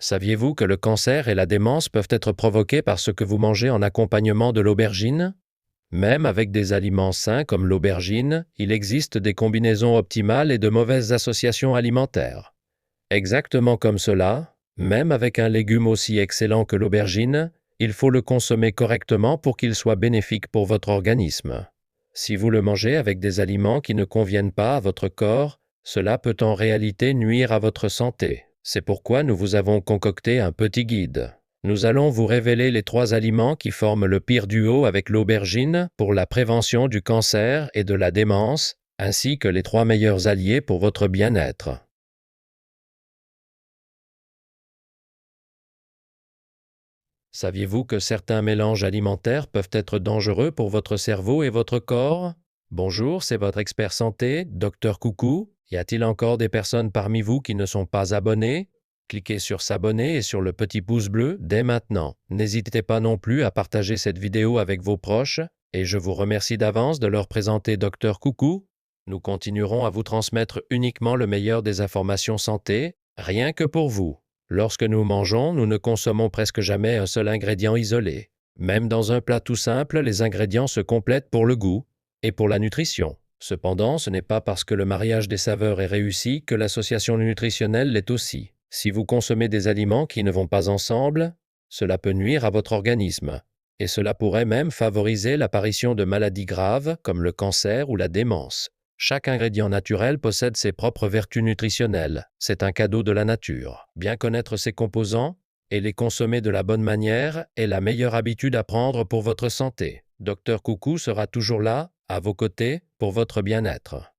Saviez-vous que le cancer et la démence peuvent être provoqués par ce que vous mangez en accompagnement de l'aubergine? Même avec des aliments sains comme l'aubergine, il existe des combinaisons optimales et de mauvaises associations alimentaires. Exactement comme cela, même avec un légume aussi excellent que l'aubergine, il faut le consommer correctement pour qu'il soit bénéfique pour votre organisme. Si vous le mangez avec des aliments qui ne conviennent pas à votre corps, cela peut en réalité nuire à votre santé. C'est pourquoi nous vous avons concocté un petit guide. Nous allons vous révéler les 3 aliments qui forment le pire duo avec l'aubergine pour la prévention du cancer et de la démence, ainsi que les 3 meilleurs alliés pour votre bien-être. Saviez-vous que certains mélanges alimentaires peuvent être dangereux pour votre cerveau et votre corps? Bonjour, c'est votre expert santé, Dr Coucou. Y a-t-il encore des personnes parmi vous qui ne sont pas abonnées? Cliquez sur s'abonner et sur le petit pouce bleu dès maintenant. N'hésitez pas non plus à partager cette vidéo avec vos proches et je vous remercie d'avance de leur présenter Dr Coucou. Nous continuerons à vous transmettre uniquement le meilleur des informations santé, rien que pour vous. Lorsque nous mangeons, nous ne consommons presque jamais un seul ingrédient isolé. Même dans un plat tout simple, les ingrédients se complètent pour le goût et pour la nutrition. Cependant, ce n'est pas parce que le mariage des saveurs est réussi que l'association nutritionnelle l'est aussi. Si vous consommez des aliments qui ne vont pas ensemble, cela peut nuire à votre organisme. Et cela pourrait même favoriser l'apparition de maladies graves comme le cancer ou la démence. Chaque ingrédient naturel possède ses propres vertus nutritionnelles. C'est un cadeau de la nature. Bien connaître ses composants et les consommer de la bonne manière est la meilleure habitude à prendre pour votre santé. Dr Coucou sera toujours là, à vos côtés, pour votre bien-être.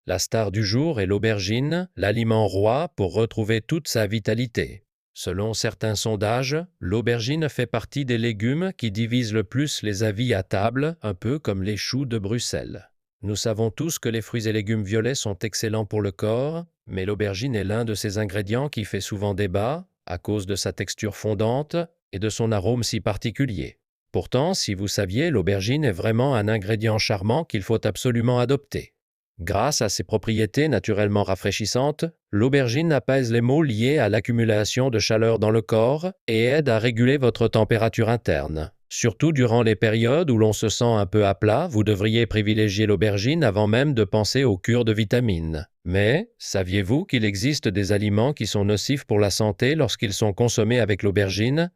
La star du jour est l'aubergine, l'aliment roi pour retrouver toute sa vitalité. Selon certains sondages, l'aubergine fait partie des légumes qui divisent le plus les avis à table, un peu comme les choux de Bruxelles. Nous savons tous que les fruits et légumes violets sont excellents pour le corps, mais l'aubergine est l'un de ces ingrédients qui fait souvent débat à cause de sa texture fondante et de son arôme si particulier. Pourtant, si vous saviez, l'aubergine est vraiment un ingrédient charmant qu'il faut absolument adopter. Grâce à ses propriétés naturellement rafraîchissantes, l'aubergine apaise les maux liés à l'accumulation de chaleur dans le corps et aide à réguler votre température interne. Surtout durant les périodes où l'on se sent un peu à plat, vous devriez privilégier l'aubergine avant même de penser aux cures de vitamines. Mais, saviez-vous qu'il existe des aliments qui sont nocifs pour la santé lorsqu'ils sont consommés avec l'aubergine?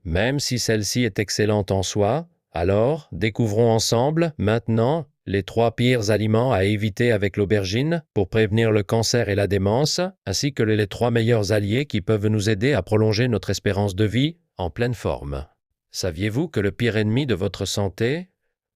Même si celle-ci est excellente en soi, alors découvrons ensemble, maintenant, les 3 pires aliments à éviter avec l'aubergine pour prévenir le cancer et la démence, ainsi que les 3 meilleurs alliés qui peuvent nous aider à prolonger notre espérance de vie en pleine forme. Saviez-vous que le pire ennemi de votre santé,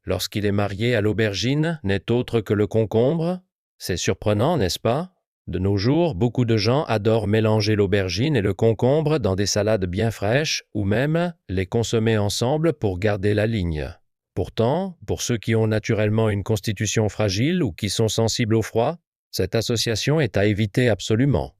lorsqu'il est marié à l'aubergine, n'est autre que le concombre? C'est surprenant, n'est-ce pas? De nos jours, beaucoup de gens adorent mélanger l'aubergine et le concombre dans des salades bien fraîches ou même les consommer ensemble pour garder la ligne. Pourtant, pour ceux qui ont naturellement une constitution fragile ou qui sont sensibles au froid, cette association est à éviter absolument.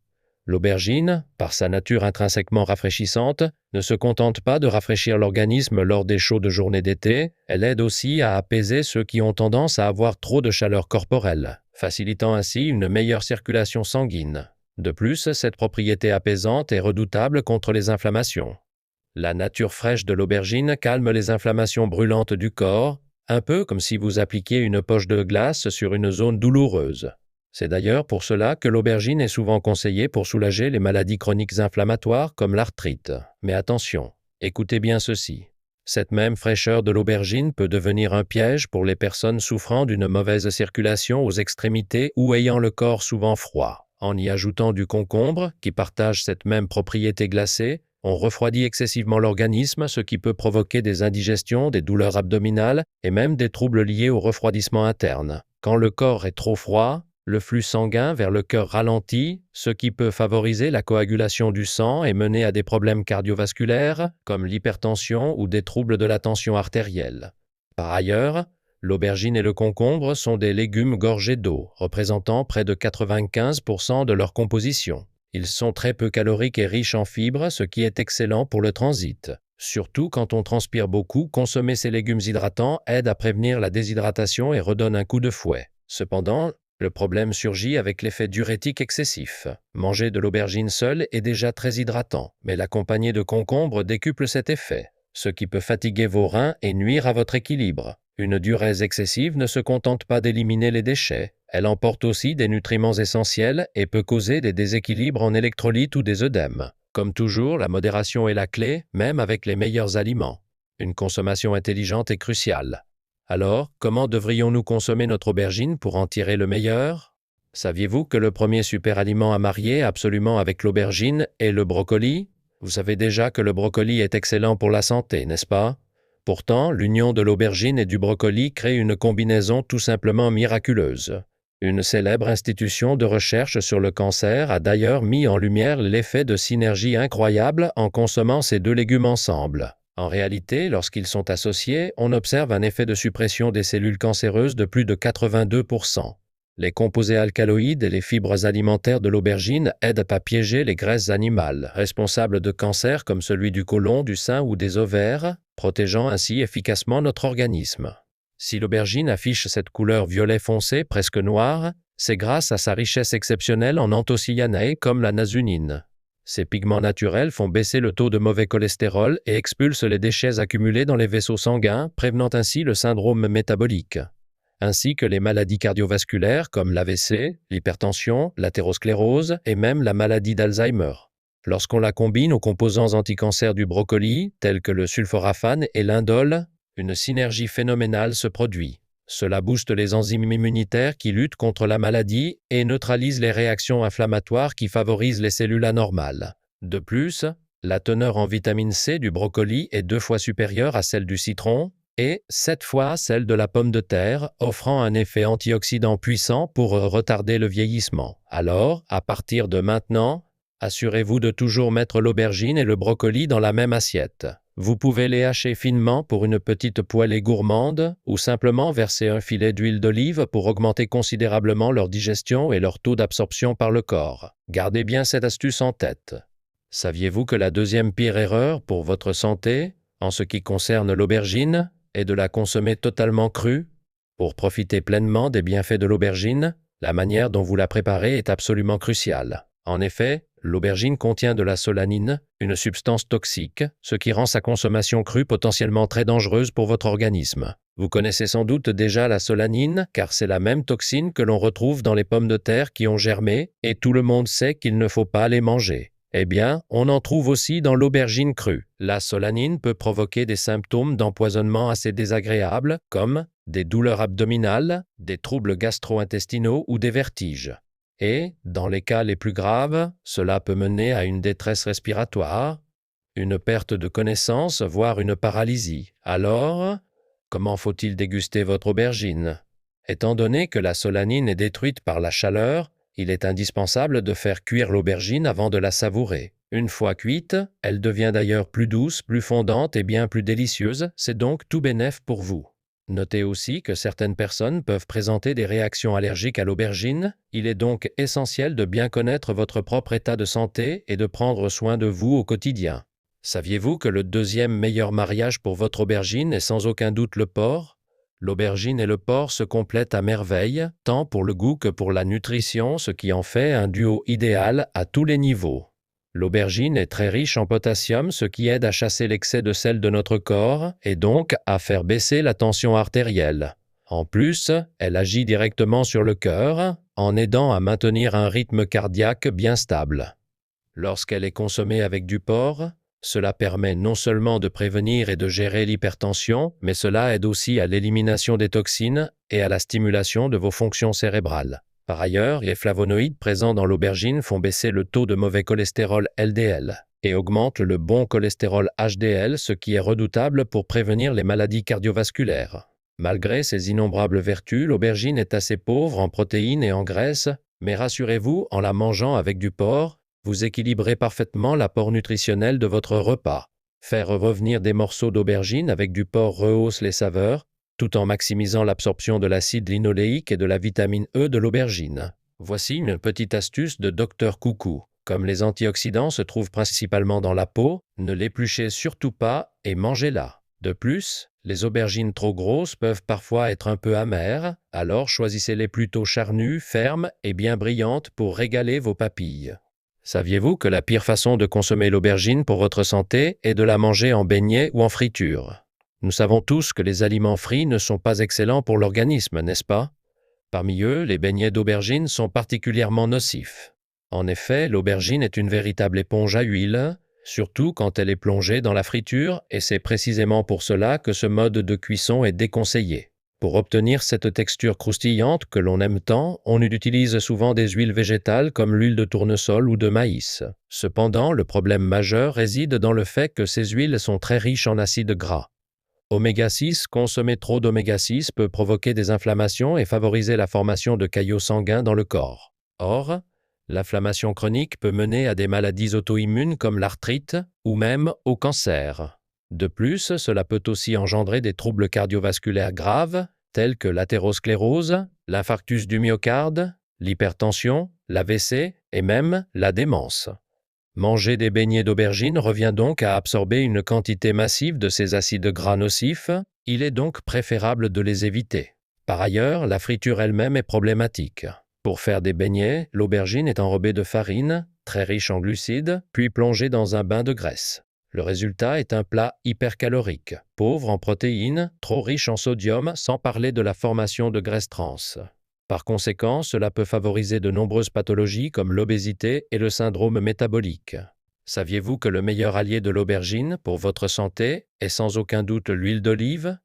L'aubergine, par sa nature intrinsèquement rafraîchissante, ne se contente pas de rafraîchir l'organisme lors des chaudes journées d'été, elle aide aussi à apaiser ceux qui ont tendance à avoir trop de chaleur corporelle, facilitant ainsi une meilleure circulation sanguine. De plus, cette propriété apaisante est redoutable contre les inflammations. La nature fraîche de l'aubergine calme les inflammations brûlantes du corps, un peu comme si vous appliquiez une poche de glace sur une zone douloureuse. C'est d'ailleurs pour cela que l'aubergine est souvent conseillée pour soulager les maladies chroniques inflammatoires comme l'arthrite. Mais attention, écoutez bien ceci. Cette même fraîcheur de l'aubergine peut devenir un piège pour les personnes souffrant d'une mauvaise circulation aux extrémités ou ayant le corps souvent froid. En y ajoutant du concombre, qui partage cette même propriété glacée, on refroidit excessivement l'organisme, ce qui peut provoquer des indigestions, des douleurs abdominales et même des troubles liés au refroidissement interne. Quand le corps est trop froid, le flux sanguin vers le cœur ralentit, ce qui peut favoriser la coagulation du sang et mener à des problèmes cardiovasculaires comme l'hypertension ou des troubles de la tension artérielle. Par ailleurs, l'aubergine et le concombre sont des légumes gorgés d'eau, représentant près de 95% de leur composition. Ils sont très peu caloriques et riches en fibres, ce qui est excellent pour le transit. Surtout quand on transpire beaucoup, consommer ces légumes hydratants aide à prévenir la déshydratation et redonne un coup de fouet. Cependant, Le problème surgit avec l'effet diurétique excessif. Manger de l'aubergine seule est déjà très hydratant, mais l'accompagner de concombre décuple cet effet, ce qui peut fatiguer vos reins et nuire à votre équilibre. Une diurèse excessive ne se contente pas d'éliminer les déchets, elle emporte aussi des nutriments essentiels et peut causer des déséquilibres en électrolytes ou des œdèmes. Comme toujours, la modération est la clé, même avec les meilleurs aliments. Une consommation intelligente est cruciale. Alors, comment devrions-nous consommer notre aubergine pour en tirer le meilleur? Saviez-vous que le premier super-aliment à marier absolument avec l'aubergine est le brocoli? Vous savez déjà que le brocoli est excellent pour la santé, n'est-ce pas? Pourtant, l'union de l'aubergine et du brocoli crée une combinaison tout simplement miraculeuse. Une célèbre institution de recherche sur le cancer a d'ailleurs mis en lumière l'effet de synergie incroyable en consommant ces deux légumes ensemble. En réalité, lorsqu'ils sont associés, on observe un effet de suppression des cellules cancéreuses de plus de 82%. Les composés alcaloïdes et les fibres alimentaires de l'aubergine aident à piéger les graisses animales, responsables de cancers comme celui du côlon, du sein ou des ovaires, protégeant ainsi efficacement notre organisme. Si l'aubergine affiche cette couleur violet foncé, presque noire, c'est grâce à sa richesse exceptionnelle en anthocyanins comme la nasunine. Ces pigments naturels font baisser le taux de mauvais cholestérol et expulsent les déchets accumulés dans les vaisseaux sanguins, prévenant ainsi le syndrome métabolique, ainsi que les maladies cardiovasculaires comme l'AVC, l'hypertension, l'athérosclérose et même la maladie d'Alzheimer. Lorsqu'on la combine aux composants anticancers du brocoli, tels que le sulforaphane et l'indole, une synergie phénoménale se produit. Cela booste les enzymes immunitaires qui luttent contre la maladie et neutralise les réactions inflammatoires qui favorisent les cellules anormales. De plus, la teneur en vitamine C du brocoli est 2 fois supérieure à celle du citron et 7 fois celle de la pomme de terre, offrant un effet antioxydant puissant pour retarder le vieillissement. Alors, à partir de maintenant, assurez-vous de toujours mettre l'aubergine et le brocoli dans la même assiette. Vous pouvez les hacher finement pour une petite poêlée gourmande ou simplement verser un filet d'huile d'olive pour augmenter considérablement leur digestion et leur taux d'absorption par le corps. Gardez bien cette astuce en tête. Saviez-vous que la deuxième pire erreur pour votre santé, en ce qui concerne l'aubergine, est de la consommer totalement crue? Pour profiter pleinement des bienfaits de l'aubergine, la manière dont vous la préparez est absolument cruciale. En effet, l'aubergine contient de la solanine, une substance toxique, ce qui rend sa consommation crue potentiellement très dangereuse pour votre organisme. Vous connaissez sans doute déjà la solanine, car c'est la même toxine que l'on retrouve dans les pommes de terre qui ont germé, et tout le monde sait qu'il ne faut pas les manger. Eh bien, on en trouve aussi dans l'aubergine crue. La solanine peut provoquer des symptômes d'empoisonnement assez désagréables, comme des douleurs abdominales, des troubles gastro-intestinaux ou des vertiges. Et, dans les cas les plus graves, cela peut mener à une détresse respiratoire, une perte de connaissance, voire une paralysie. Alors, comment faut-il déguster votre aubergine? Étant donné que la solanine est détruite par la chaleur, il est indispensable de faire cuire l'aubergine avant de la savourer. Une fois cuite, elle devient d'ailleurs plus douce, plus fondante et bien plus délicieuse, c'est donc tout bénef pour vous. Notez aussi que certaines personnes peuvent présenter des réactions allergiques à l'aubergine. Il est donc essentiel de bien connaître votre propre état de santé et de prendre soin de vous au quotidien. Saviez-vous que le deuxième meilleur mariage pour votre aubergine est sans aucun doute le porc? L'aubergine et le porc se complètent à merveille, tant pour le goût que pour la nutrition, ce qui en fait un duo idéal à tous les niveaux. L'aubergine est très riche en potassium, ce qui aide à chasser l'excès de sel de notre corps et donc à faire baisser la tension artérielle. En plus, elle agit directement sur le cœur, en aidant à maintenir un rythme cardiaque bien stable. Lorsqu'elle est consommée avec du porc, cela permet non seulement de prévenir et de gérer l'hypertension, mais cela aide aussi à l'élimination des toxines et à la stimulation de vos fonctions cérébrales. Par ailleurs, les flavonoïdes présents dans l'aubergine font baisser le taux de mauvais cholestérol LDL et augmentent le bon cholestérol HDL, ce qui est redoutable pour prévenir les maladies cardiovasculaires. Malgré ses innombrables vertus, l'aubergine est assez pauvre en protéines et en graisses, mais rassurez-vous, en la mangeant avec du porc, vous équilibrez parfaitement l'apport nutritionnel de votre repas. Faire revenir des morceaux d'aubergine avec du porc rehausse les saveurs, tout en maximisant l'absorption de l'acide linoléique et de la vitamine E de l'aubergine. Voici une petite astuce de Dr Coucou. Comme les antioxydants se trouvent principalement dans la peau, ne l'épluchez surtout pas et mangez-la. De plus, les aubergines trop grosses peuvent parfois être un peu amères, alors choisissez-les plutôt charnues, fermes et bien brillantes pour régaler vos papilles. Saviez-vous que la pire façon de consommer l'aubergine pour votre santé est de la manger en beignet ou en friture? Nous savons tous que les aliments frits ne sont pas excellents pour l'organisme, n'est-ce pas? Parmi eux, les beignets d'aubergine sont particulièrement nocifs. En effet, l'aubergine est une véritable éponge à huile, surtout quand elle est plongée dans la friture, et c'est précisément pour cela que ce mode de cuisson est déconseillé. Pour obtenir cette texture croustillante que l'on aime tant, on utilise souvent des huiles végétales comme l'huile de tournesol ou de maïs. Cependant, le problème majeur réside dans le fait que ces huiles sont très riches en acides gras. Oméga 6, consommer trop d'oméga 6 peut provoquer des inflammations et favoriser la formation de caillots sanguins dans le corps. Or, l'inflammation chronique peut mener à des maladies auto-immunes comme l'arthrite ou même au cancer. De plus, cela peut aussi engendrer des troubles cardiovasculaires graves tels que l'athérosclérose, l'infarctus du myocarde, l'hypertension, l'AVC et même la démence. Manger des beignets d'aubergine revient donc à absorber une quantité massive de ces acides gras nocifs, il est donc préférable de les éviter. Par ailleurs, la friture elle-même est problématique. Pour faire des beignets, l'aubergine est enrobée de farine, très riche en glucides, puis plongée dans un bain de graisse. Le résultat est un plat hypercalorique, pauvre en protéines, trop riche en sodium, sans parler de la formation de graisses trans. Par conséquent, cela peut favoriser de nombreuses pathologies comme l'obésité et le syndrome métabolique. Saviez-vous que le meilleur allié de l'aubergine pour votre santé est sans aucun doute l'huile d'olive?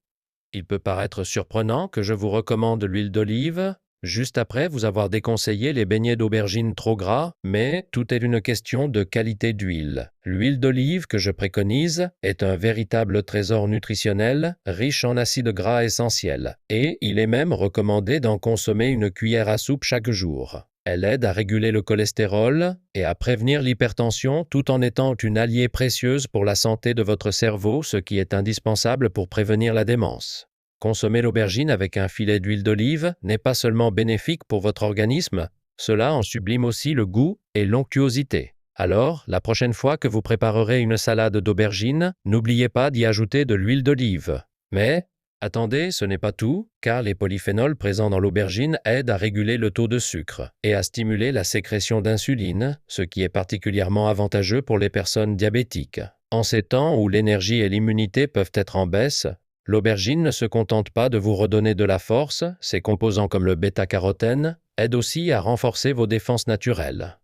Il peut paraître surprenant que je vous recommande l'huile d'olive juste après vous avoir déconseillé les beignets d'aubergine trop gras, mais tout est une question de qualité d'huile. L'huile d'olive que je préconise est un véritable trésor nutritionnel, riche en acides gras essentiels, et il est même recommandé d'en consommer une cuillère à soupe chaque jour. Elle aide à réguler le cholestérol et à prévenir l'hypertension tout en étant une alliée précieuse pour la santé de votre cerveau, ce qui est indispensable pour prévenir la démence. Consommer l'aubergine avec un filet d'huile d'olive n'est pas seulement bénéfique pour votre organisme, cela en sublime aussi le goût et l'onctuosité. Alors, la prochaine fois que vous préparerez une salade d'aubergine, n'oubliez pas d'y ajouter de l'huile d'olive. Mais, attendez, ce n'est pas tout, car les polyphénols présents dans l'aubergine aident à réguler le taux de sucre et à stimuler la sécrétion d'insuline, ce qui est particulièrement avantageux pour les personnes diabétiques. En ces temps où l'énergie et l'immunité peuvent être en baisse, l'aubergine ne se contente pas de vous redonner de la force, ses composants comme le bêta-carotène aident aussi à renforcer vos défenses naturelles.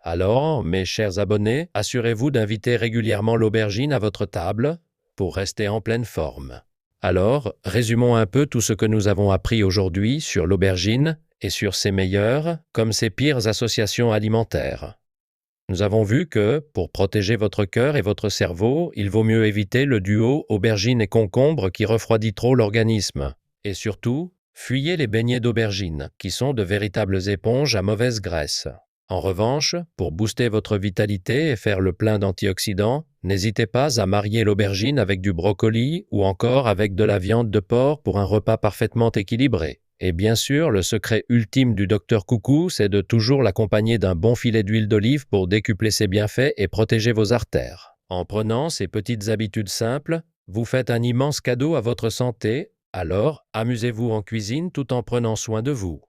Alors, mes chers abonnés, assurez-vous d'inviter régulièrement l'aubergine à votre table pour rester en pleine forme. Alors, résumons un peu tout ce que nous avons appris aujourd'hui sur l'aubergine et sur ses meilleures comme ses pires associations alimentaires. Nous avons vu que, pour protéger votre cœur et votre cerveau, il vaut mieux éviter le duo aubergine et concombre qui refroidit trop l'organisme. Et surtout, fuyez les beignets d'aubergine, qui sont de véritables éponges à mauvaise graisse. En revanche, pour booster votre vitalité et faire le plein d'antioxydants, n'hésitez pas à marier l'aubergine avec du brocoli ou encore avec de la viande de porc pour un repas parfaitement équilibré. Et bien sûr, le secret ultime du Dr Coucou, c'est de toujours l'accompagner d'un bon filet d'huile d'olive pour décupler ses bienfaits et protéger vos artères. En prenant ces petites habitudes simples, vous faites un immense cadeau à votre santé, alors amusez-vous en cuisine tout en prenant soin de vous.